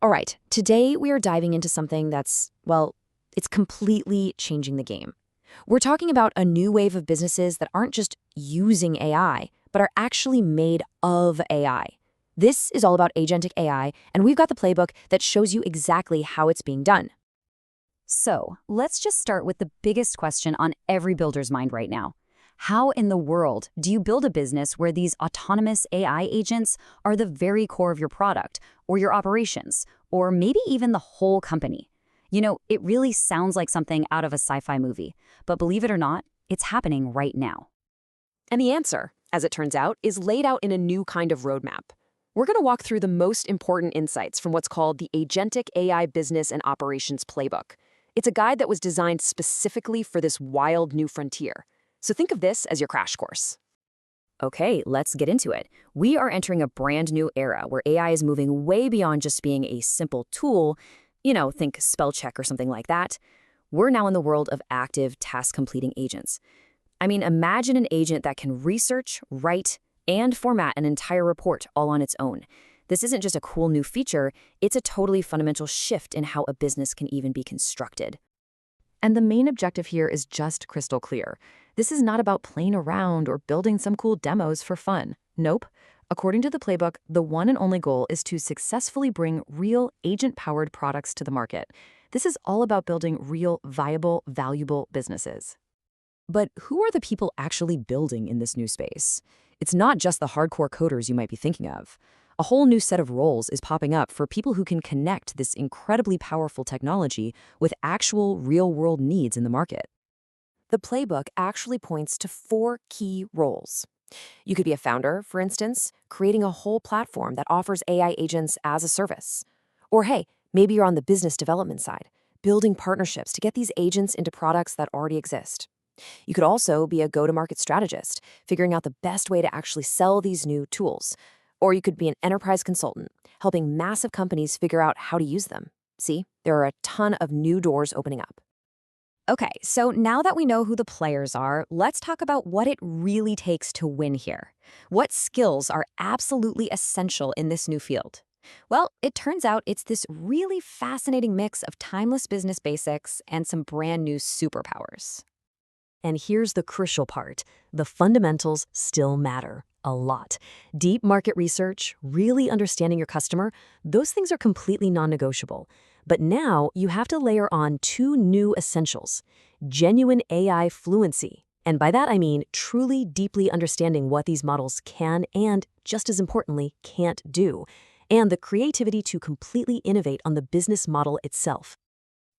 All right, today we are diving into something that's, well, it's completely changing the game. We're talking about a new wave of businesses that aren't just using AI, but are actually made of AI. This is all about Agentic AI, and we've got the playbook that shows you exactly how it's being done. So, let's just start with the biggest question on every builder's mind right now. How in the world do you build a business where these autonomous AI agents are the very core of your product, or your operations, or maybe even the whole company? It really sounds like something out of a sci-fi movie, but believe it or not, it's happening right now. And the answer, as it turns out, is laid out in a new kind of roadmap. We're going to walk through the most important insights from what's called the Agentic AI Business and Operations Playbook. It's a guide that was designed specifically for this wild new frontier. So think of this as your crash course. Okay, let's get into it. We are entering a brand new era where AI is moving way beyond just being a simple tool, think spell check or something like that. We're now in the world of active task-completing agents. I mean, imagine an agent that can research, write, and format an entire report all on its own. This isn't just a cool new feature, it's a totally fundamental shift in how a business can even be constructed. And the main objective here is just crystal clear. This is not about playing around or building some cool demos for fun. Nope. According to the playbook, the one and only goal is to successfully bring real agent-powered products to the market. This is all about building real, viable, valuable businesses. But who are the people actually building in this new space? It's not just the hardcore coders you might be thinking of. A whole new set of roles is popping up for people who can connect this incredibly powerful technology with actual real-world needs in the market. The playbook actually points to 4 key roles. You could be a founder, for instance, creating a whole platform that offers AI agents as a service. Or hey, maybe you're on the business development side, building partnerships to get these agents into products that already exist. You could also be a go-to-market strategist, figuring out the best way to actually sell these new tools. Or you could be an enterprise consultant, helping massive companies figure out how to use them. See, there are a ton of new doors opening up. Okay, so now that we know who the players are, let's talk about what it really takes to win here. What skills are absolutely essential in this new field? Well, it turns out it's this really fascinating mix of timeless business basics and some brand new superpowers. And here's the crucial part. The fundamentals still matter a lot. Deep market research, really understanding your customer, those things are completely non-negotiable. But now you have to layer on 2 new essentials: genuine AI fluency. And by that I mean truly deeply understanding what these models can and, just as importantly, can't do. And the creativity to completely innovate on the business model itself.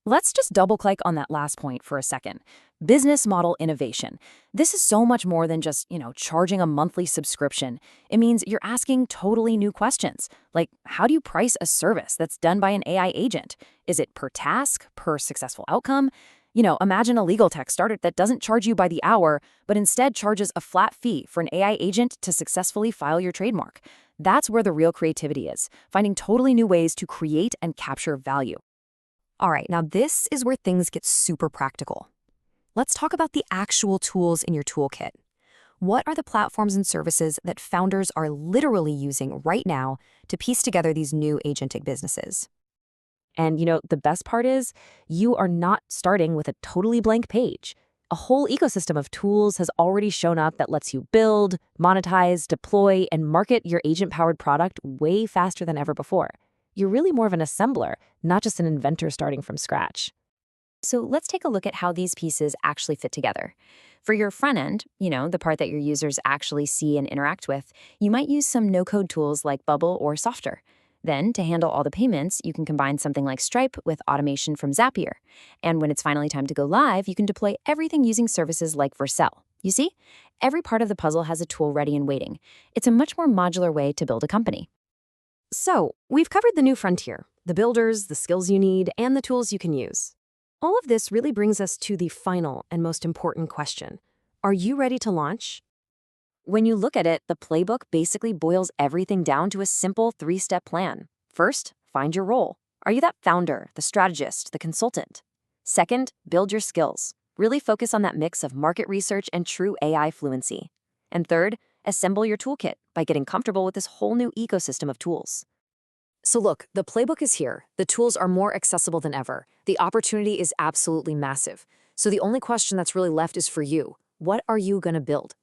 Let's just double-click on that last point for a second. Business model innovation. This is so much more than just, charging a monthly subscription. It means you're asking totally new questions. Like, how do you price a service that's done by an AI agent? Is it per task, per successful outcome? Imagine a legal tech startup that doesn't charge you by the hour, but instead charges a flat fee for an AI agent to successfully file your trademark. That's where the real creativity is, finding totally new ways to create and capture value. All right, now this is where things get super practical. Let's talk about the actual tools in your toolkit. What are the platforms and services that founders are literally using right now to piece together these new agentic businesses? And the best part is, you are not starting with a totally blank page. A whole ecosystem of tools has already shown up that lets you build, monetize, deploy, and market your agent-powered product way faster than ever before. You're really more of an assembler, not just an inventor starting from scratch. So let's take a look at how these pieces actually fit together. For your front end, the part that your users actually see and interact with, you might use some no-code tools like Bubble or Softer. Then, to handle all the payments, you can combine something like Stripe with automation from Zapier. And when it's finally time to go live, you can deploy everything using services like Vercel. You see? Every part of the puzzle has a tool ready and waiting. It's a much more modular way to build a company. So, we've covered the new frontier, the builders, the skills you need, and the tools you can use. All of this really brings us to the final and most important question. Are you ready to launch? When you look at it, the playbook basically boils everything down to a simple 3-step plan. First, find your role. Are you that founder, the strategist, the consultant? Second, build your skills. Really focus on that mix of market research and true AI fluency. And third, assemble your toolkit by getting comfortable with this whole new ecosystem of tools. So look, the playbook is here. The tools are more accessible than ever. The opportunity is absolutely massive. So the only question that's really left is for you. What are you going to build?